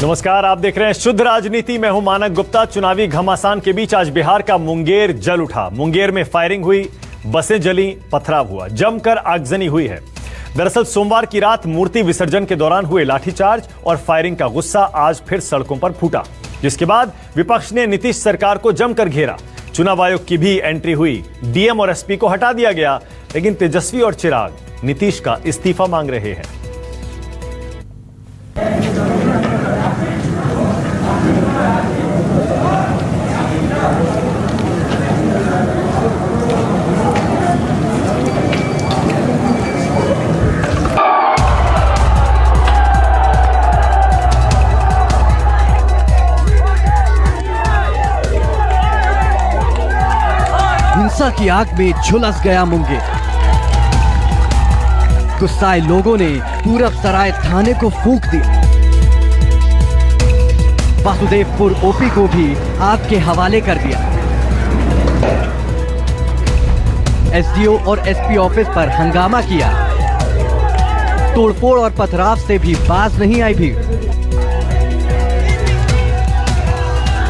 नमस्कार, आप देख रहे हैं शुद्ध राजनीति। मैं हूं मानक गुप्ता। चुनावी घमासान के बीच आज बिहार का मुंगेर जल उठा। मुंगेर में फायरिंग हुई, बसें जली, पथराव हुआ, जमकर आगजनी हुई है। दरअसल सोमवार की रात मूर्ति विसर्जन के दौरान हुए लाठीचार्ज और फायरिंग का गुस्सा आज फिर सड़कों पर फूटा, जिसके बाद विपक्ष ने नीतीश सरकार को जमकर घेरा। चुनाव आयोग की भी एंट्री हुई। डीएम और एसपी को हटा दिया गया, लेकिन तेजस्वी और चिराग नीतीश का इस्तीफा मांग रहे हैं। हिंसा की आग में झुलस गया मुंगेर। गुस्साए लोगों ने पूरब सराय थाने को फूंक दिया। वासुदेवपुर ओपी को भी आग के हवाले कर दिया। एसडीओ और एसपी ऑफिस पर हंगामा किया। तोड़फोड़ और पथराव से भी बाज नहीं आई भीड़।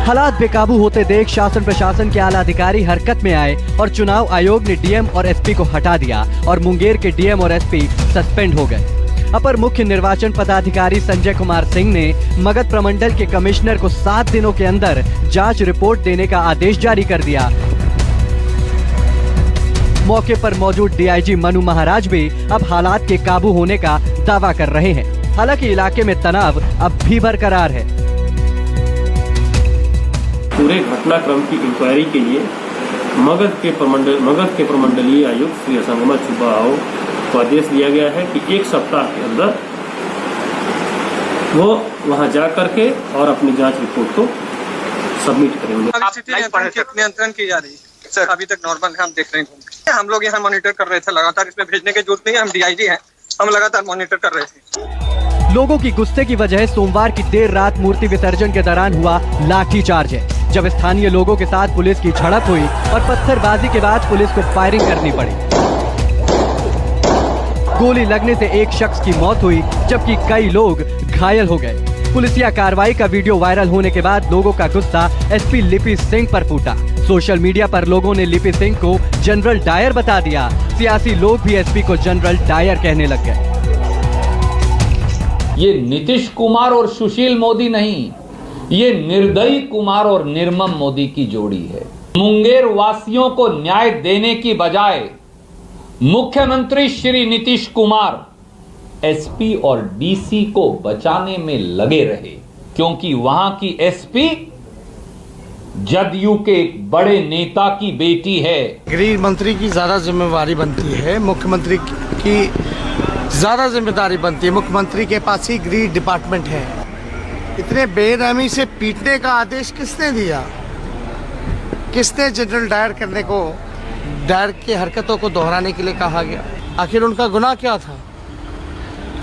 हालात बेकाबू होते देख शासन प्रशासन के आला अधिकारी हरकत में आए और चुनाव आयोग ने डीएम और एसपी को हटा दिया और मुंगेर के डीएम और एसपी सस्पेंड हो गए। अपर मुख्य निर्वाचन पदाधिकारी संजय कुमार सिंह ने मगध प्रमंडल के कमिश्नर को 7 दिनों के अंदर जांच रिपोर्ट देने का आदेश जारी कर दिया। मौके पर मौजूद डीआईजी मनु महाराज भी अब हालात के काबू होने का दावा कर रहे हैं। हालांकि इलाके में तनाव अब भी बरकरार है। पूरे घटनाक्रम की इंक्वायरी के लिए मगध के प्रमंडलीय आयुक्त श्री असंगमा चुबाओ को आदेश दिया गया है कि 1 सप्ताह के अंदर वो वहां जा करके और अपनी जांच रिपोर्ट को सबमिट करेंगे। स्थिति नियंत्रण की जा रही है सर, अभी तक नॉर्मल है। हम देख रहे हैं, हम लोग यहाँ मॉनिटर कर रहे थे लगातार। इसमें भेजने की जरूरत नहीं है, हम डीआईजी हैं, हम लगातार मॉनिटर कर रहे थे। लोगों की गुस्से की वजह सोमवार की देर रात मूर्ति विसर्जन के दौरान हुआ लाठीचार्ज है, जब स्थानीय लोगों के साथ पुलिस की झड़प हुई और पत्थरबाजी के बाद पुलिस को फायरिंग करनी पड़ी। गोली लगने से एक शख्स की मौत हुई, जबकि कई लोग घायल हो गए। पुलिसिया कार्रवाई का वीडियो वायरल होने के बाद लोगों का गुस्सा एसपी लिपि सिंह पर फूटा। सोशल मीडिया पर लोगों ने लिपि सिंह को जनरल डायर बता दिया। सियासी लोग भी एसपी को जनरल डायर कहने लग गए। ये नीतीश कुमार और सुशील मोदी नहीं, ये निर्दयी कुमार और निर्मम मोदी की जोड़ी है। मुंगेर वासियों को न्याय देने की बजाय मुख्यमंत्री श्री नीतीश कुमार एसपी और डीसी को बचाने में लगे रहे, क्योंकि वहां की एसपी जदयू के एक बड़े नेता की बेटी है। गृह मंत्री की ज्यादा जिम्मेवारी बनती है, मुख्यमंत्री की ज्यादा जिम्मेदारी बनती है। मुख्यमंत्री के पास ही गृह डिपार्टमेंट है। इतने बेरहमी से पीटने का आदेश किसने दिया? किसने जनरल डायर करने को, डायर की हरकतों को दोहराने के लिए कहा गया? आखिर उनका गुनाह क्या था?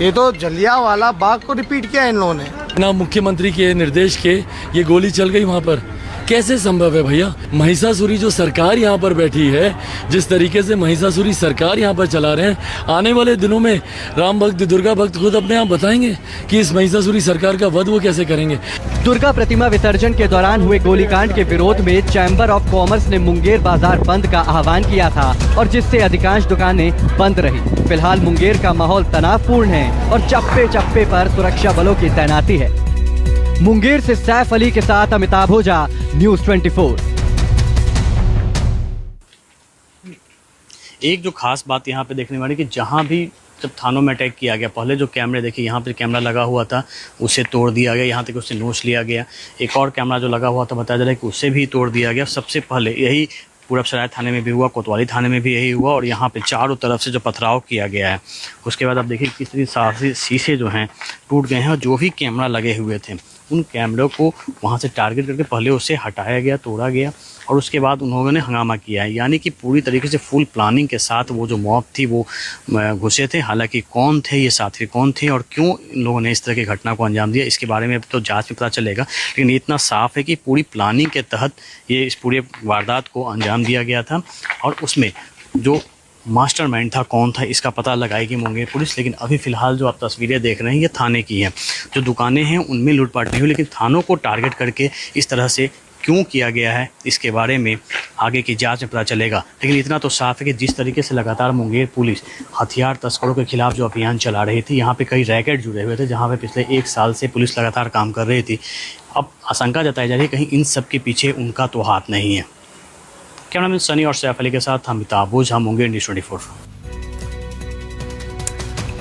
ये तो जलियांवाला बाग को रिपीट किया इन लोगों ने। ना मुख्यमंत्री के निर्देश के ये गोली चल गई वहाँ पर। कैसे संभव है भैया? महिषासुरी जो सरकार यहाँ पर बैठी है, जिस तरीके से महिषासुरी सरकार यहाँ पर चला रहे हैं, आने वाले दिनों में राम भक्त दुर्गा भक्त खुद अपने आप बताएंगे कि इस महिषासुरी सरकार का वध वो कैसे करेंगे। दुर्गा प्रतिमा विसर्जन के दौरान हुए गोलीकांड के विरोध में चैम्बर ऑफ कॉमर्स ने मुंगेर बाजार बंद का आह्वान किया था और जिससे अधिकांश दुकानें बंद रही। फिलहाल मुंगेर का माहौल तनावपूर्ण है और चप्पे चप्पे पर सुरक्षा बलों की तैनाती है। मुंगेर से सैफ अली के साथ अमिताभ ओझा, न्यूज़ 24। एक जो खास बात यहाँ पे देखने वाली कि जहाँ भी जब थानों में अटैक किया गया, पहले जो कैमरे देखिए, यहाँ पे कैमरा लगा हुआ था उसे तोड़ दिया गया, यहाँ तक उससे नोच लिया गया। एक और कैमरा जो लगा हुआ था बताया जा रहा है कि उसे भी तोड़ दिया गया। सबसे पहले यही पूरब सराय थाने में भी हुआ, कोतवाली थाने में भी यही हुआ और यहाँ पे चारों तरफ से जो पथराव किया गया है, उसके बाद आप देखिए किस तरह सारे शीशे जो हैं टूट गए हैं और जो भी कैमरा लगे हुए थे उन कैमरों को वहाँ से टारगेट करके पहले उसे हटाया गया, तोड़ा गया और उसके बाद उन्होंने हंगामा किया है। यानी कि पूरी तरीके से फुल प्लानिंग के साथ वो जो मॉब थी वो घुसे थे। हालांकि कौन थे ये साथी, कौन थे और क्यों इन लोगों ने इस तरह की घटना को अंजाम दिया, इसके बारे में तो जांच में पता चलेगा। लेकिन इतना साफ है कि पूरी प्लानिंग के तहत ये इस पूरे वारदात को अंजाम दिया गया था और उसमें जो मास्टरमाइंड था, कौन था, इसका पता लगाएगी मुंगेर पुलिस। लेकिन अभी फ़िलहाल जो आप तस्वीरें देख रहे हैं ये थाने की हैं। जो दुकानें हैं उनमें लूटपाट नहीं हुई, लेकिन थानों को टारगेट करके इस तरह से क्यों किया गया है इसके बारे में आगे की जांच में पता चलेगा। लेकिन इतना तो साफ है कि जिस तरीके से लगातार मुंगेर पुलिस हथियार तस्करों के खिलाफ जो अभियान चला रही थी, यहाँ पे कई रैकेट जुड़े हुए थे जहाँ पे पिछले 1 साल से पुलिस लगातार काम कर रही थी। अब आशंका जताई जा रही है कहीं इन सब के पीछे उनका तो हाथ नहीं है। कैमरामैन सनी और सैफ अली के साथ अमिताभ ओझा, मुंगेर न्यूज़ 24।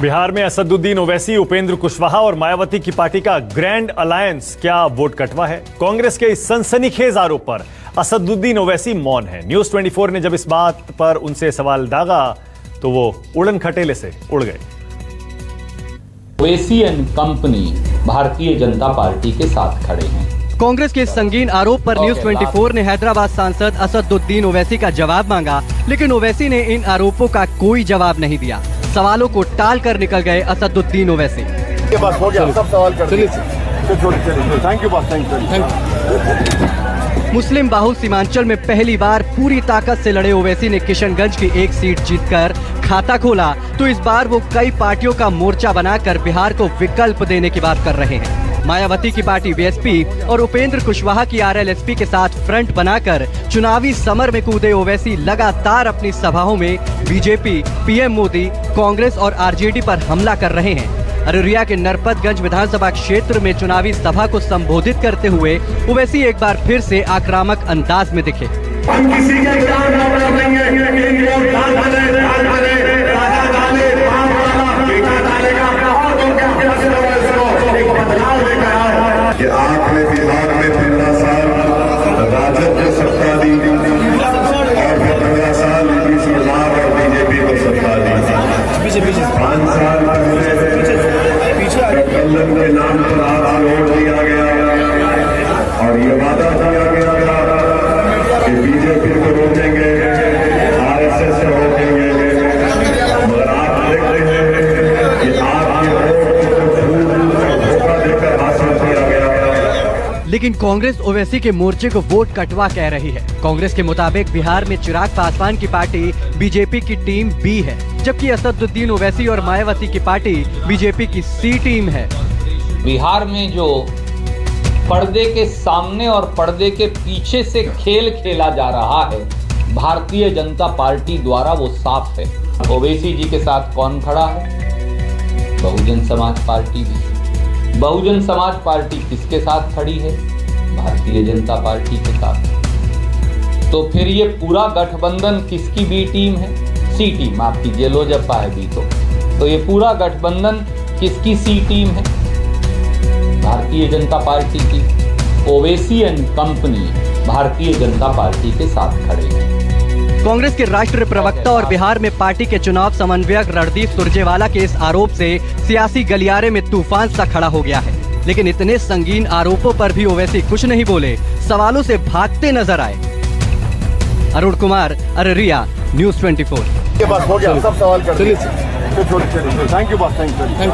बिहार में असदुद्दीन ओवैसी, उपेंद्र कुशवाहा और मायावती की पार्टी का ग्रैंड अलायंस क्या वोट कटवा है? कांग्रेस के इस सनसनीखेज आरोप पर असदुद्दीन ओवैसी मौन है। न्यूज़ 24 ने जब इस बात पर उनसे सवाल दागा तो वो उड़न खटेले से उड़ गए। Owaisi and company Bharatiya Janata party के साथ खड़े हैं। कांग्रेस के इस संगीन आरोप पर न्यूज़ 24 ने हैदराबाद सांसद असदुद्दीन ओवैसी का जवाब मांगा, लेकिन ओवैसी ने इन आरोपों का कोई जवाब नहीं दिया। सवालों को टाल कर निकल गए असदुद्दीन ओवैसी। हो गया, सब सवाल कर चलिए। Thank you boss, thank you. मुस्लिम बाहुल सीमांचल में पहली बार पूरी ताकत से लड़े ओवैसी ने किशनगंज की एक सीट जीतकर खाता खोला, तो इस बार वो कई पार्टियों का मोर्चा बनाकर बिहार को विकल्प देने की बात कर रहे हैं। मायावती की पार्टी बीएसपी और उपेंद्र कुशवाहा की आरएलएसपी के साथ फ्रंट बनाकर चुनावी समर में कूदे ओवैसी लगातार अपनी सभाओं में बीजेपी, पीएम मोदी, कांग्रेस और आरजेडी पर हमला कर रहे हैं। अररिया के नरपतगंज विधानसभा क्षेत्र में चुनावी सभा को संबोधित करते हुए ओवैसी एक बार फिर से आक्रामक अंदाज में दिखे। कि आपने बिहार में 15 साल राजद को सत्ता दी और 15 साल नीतीश कुमार और बीजेपी को सत्ता दी। 5 साल गठबंधन के नाम पर आप वोट दिया गया और ये वादा किया गया कि बीजेपी को रोकेंगे, आरएसएस को रोकेंगे, मगर आप देखते हैं कि आपके वोट धोखा देकर हासिल किया गया। लेकिन कांग्रेस ओवैसी के मोर्चे को वोट कटवा कह रही है। कांग्रेस के मुताबिक बिहार में चिराग पासवान की पार्टी बीजेपी की टीम बी है, जबकि असदुद्दीन ओवैसी और मायावती की पार्टी बीजेपी की सी टीम है। बिहार में जो पर्दे के सामने और पर्दे के पीछे से खेल खेला जा रहा है भारतीय जनता पार्टी द्वारा, वो साफ है। ओवैसी जी के साथ कौन खड़ा है? बहुजन समाज पार्टी भी। बहुजन समाज पार्टी किसके साथ खड़ी है? भारतीय जनता पार्टी के साथ। तो फिर ये पूरा गठबंधन किसकी बी टीम है? सी टीम, माफ कीजिए, लोजपा है बी। तो ये पूरा गठबंधन किसकी सी टीम है? भारतीय जनता पार्टी की। Owaisi and company Bharatiya Janata party के साथ खड़े हैं। कांग्रेस के राष्ट्रीय प्रवक्ता और बिहार में पार्टी के चुनाव समन्वयक रणदीप सुरजेवाला के इस आरोप से सियासी गलियारे में तूफान सा खड़ा हो गया है। लेकिन इतने संगीन आरोपों पर भी ओवैसी कुछ नहीं बोले, सवालों से भागते नजर आए। अरुण कुमार, अररिया, न्यूज़ 24। ये बस हो गया, सब सवाल कर चलिए। Thank you boss, thank you.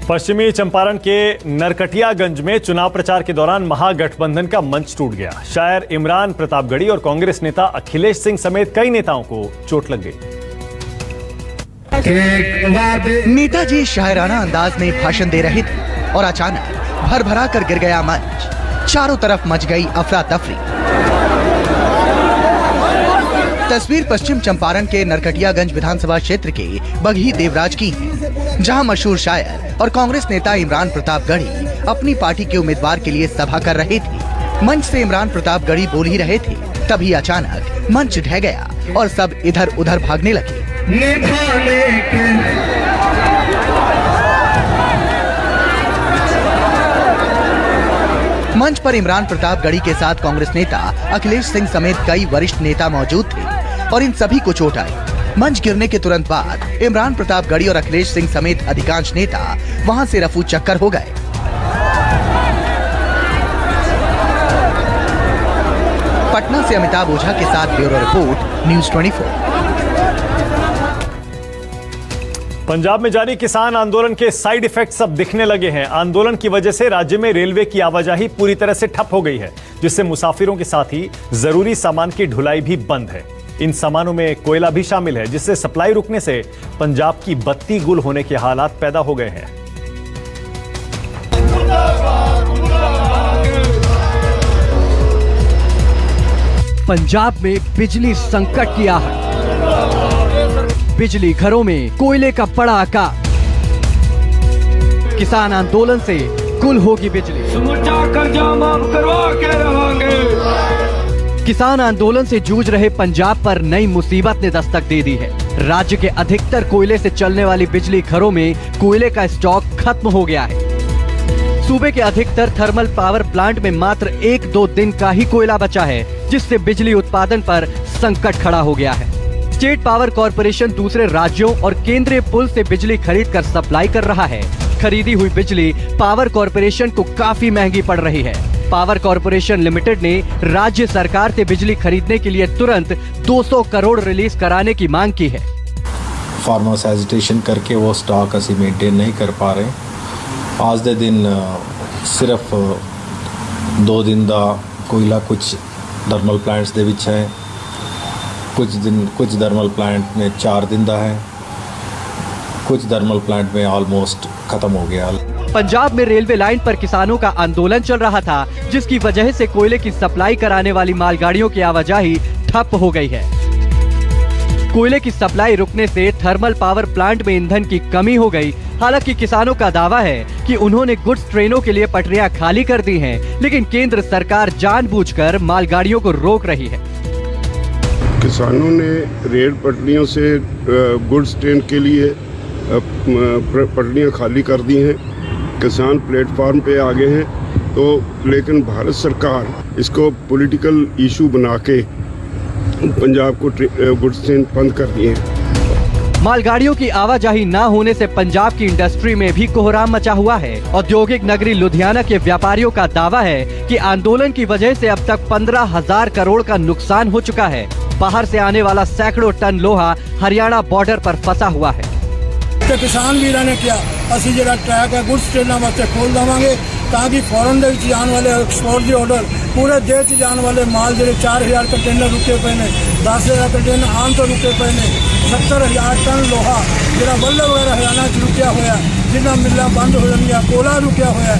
पश्चिमी चंपारण के नरकटियागंज में चुनाव प्रचार के दौरान महागठबंधन का मंच टूट गया। शायर इमरान प्रतापगढ़ी और कांग्रेस नेता अखिलेश सिंह समेत कई नेताओं को चोट लग गई। नेताजी शायराना अंदाज में भाषण दे रहे थे और अचानक भरभरा कर गिर गया मंच। चारों तरफ मच गई अफरा तफरी। तस्वीर पश्चिम चंपारण के नरकटियागंज विधानसभा क्षेत्र के बगही देवराज की है, जहां मशहूर शायर और कांग्रेस नेता इमरान प्रतापगढ़ी अपनी पार्टी के उम्मीदवार के लिए सभा कर रहे थे। मंच से इमरान प्रतापगढ़ी बोल ही रहे थे, तभी अचानक मंच ढह गया और सब इधर उधर भागने लगे। मंच पर इमरान प्रतापगढ़ी के साथ कांग्रेस नेता अखिलेश सिंह समेत कई वरिष्ठ नेता मौजूद थे और इन सभी को चोट आई। मंच गिरने के तुरंत बाद इमरान प्रतापगढ़ी और अखिलेश सिंह समेत अधिकांश नेता वहां से रफू चक्कर हो गए। पटना से अमिताभ ओझा के साथ ब्यूरो रिपोर्ट, न्यूज़ 24। पंजाब में जारी किसान आंदोलन के साइड इफेक्ट्स अब दिखने लगे हैं। आंदोलन की वजह से राज्य में रेलवे की आवाजाही पूरी तरह से ठप हो गई है, जिससे मुसाफिरों के साथ ही जरूरी सामान की ढुलाई भी बंद है। इन सामानों में कोयला भी शामिल है, जिससे सप्लाई रुकने से पंजाब की बत्ती गुल होने के हालात पैदा हो गए हैं। पंजाब में बिजली संकट की आहट, बिजली घरों में कोयले का बड़ा आकार, किसान आंदोलन से गुल होगी बिजली, किसान आंदोलन से जूझ रहे पंजाब पर नई मुसीबत ने दस्तक दे दी है। राज्य के अधिकतर कोयले से चलने वाली बिजली घरों में कोयले का स्टॉक खत्म हो गया है। सूबे के अधिकतर थर्मल पावर प्लांट में मात्र 1-2 दिन का ही कोयला बचा है, जिससे बिजली उत्पादन पर संकट खड़ा हो गया है। स्टेट पावर कॉर्पोरेशन दूसरे राज्यों और केंद्रीय पुल से बिजली खरीद कर सप्लाई कर रहा है। खरीदी हुई बिजली पावर कॉर्पोरेशन को काफी महंगी पड़ रही है। पावर कॉर्पोरेशन लिमिटेड ने राज्य सरकार से बिजली खरीदने के लिए तुरंत 200 करोड़ रिलीज कराने की मांग की है। फार्मर्स एजिटेशन करके वो स्टॉक असी मेंटेन नहीं कर पा रहे। आज दे दिन सिर्फ 2 दिन ਦਾ कोयला कुछ थर्मल प्लांट्स ਦੇ ਵਿੱਚ ਹੈ, कुछ थर्मल प्लांट में 4 दिन ਦਾ है, कुछ थर्मल प्लांट में ऑलमोस्ट खत्म हो गया। पंजाब में रेलवे लाइन पर किसानों का आंदोलन चल रहा था, जिसकी वजह से कोयले की सप्लाई कराने वाली मालगाड़ियों की आवाजाही ठप हो गई है। कोयले की सप्लाई रुकने से थर्मल पावर प्लांट में ईंधन की कमी हो गई। हालांकि किसानों का दावा है कि उन्होंने गुड्स ट्रेनों के लिए पटरियां खाली कर दी हैं, लेकिन केंद्र सरकार जानबूझकर मालगाड़ियों को रोक रही है। किसानों ने रेल पटरियों से गुड्स ट्रेन के लिए पटरियां खाली कर दी हैं। किसान प्लेटफार्म पे आ गए हैं, तो लेकिन भारत सरकार इसको पॉलिटिकल इशू बना के पंजाब को गुड्स ट्रेन बंद कर दिए हैं। मालगाड़ियों की आवाजाही न होने से पंजाब की इंडस्ट्री में भी कोहराम मचा हुआ है। औद्योगिक नगरी लुधियाना के व्यापारियों का दावा है कि आंदोलन की वजह से अब तक 15,000 करोड़ का नुकसान हो चुका है। बाहर से आने वाला सैकड़ों टन लोहा हरियाणा बॉर्डर पर फंसा हुआ है। किसान वीर ने किया असि जो ट्रैक है गुड्स ट्रेनों वास्ते खोल देवांगे, ताकि फॉरन दे विच जाने वाले एक्सपोर्ट के ऑर्डर पूरे देश जाने वाले माल जो 4,000 कंटेनर रुके पे ने, 10,000 कंटेनर आम तो रुके पे ने, 70,000 टन लोहा जो बल्ले वगैरह हरियाणा च रुकिया हुआ, जिन्हें मिलें बंद हो जानिया, कोला रुकिया हुआ।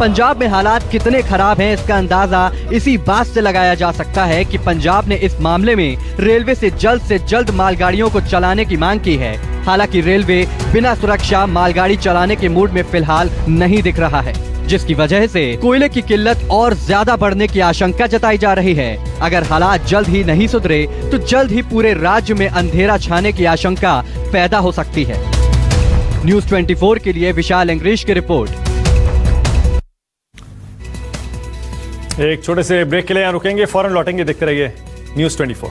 पंजाब में हालात कितने खराब हैं, इसका अंदाजा इसी बात से लगाया जा सकता है कि पंजाब ने इस मामले में रेलवे से जल्द मालगाड़ियों को चलाने की मांग की है। हालांकि रेलवे बिना सुरक्षा मालगाड़ी चलाने के मूड में फिलहाल नहीं दिख रहा है, जिसकी वजह से कोयले की किल्लत और ज्यादा बढ़ने की आशंका जताई जा रही है। अगर हालात जल्द ही नहीं सुधरे तो जल्द ही पूरे राज्य में अंधेरा छाने की आशंका पैदा हो सकती है। न्यूज़ 24 के लिए विशाल अंग्रेश की रिपोर्ट। एक छोटे से ब्रेक के लिए यहाँ रुकेंगे, फौरन लौटेंगे। देखते रहिए न्यूज़ 24।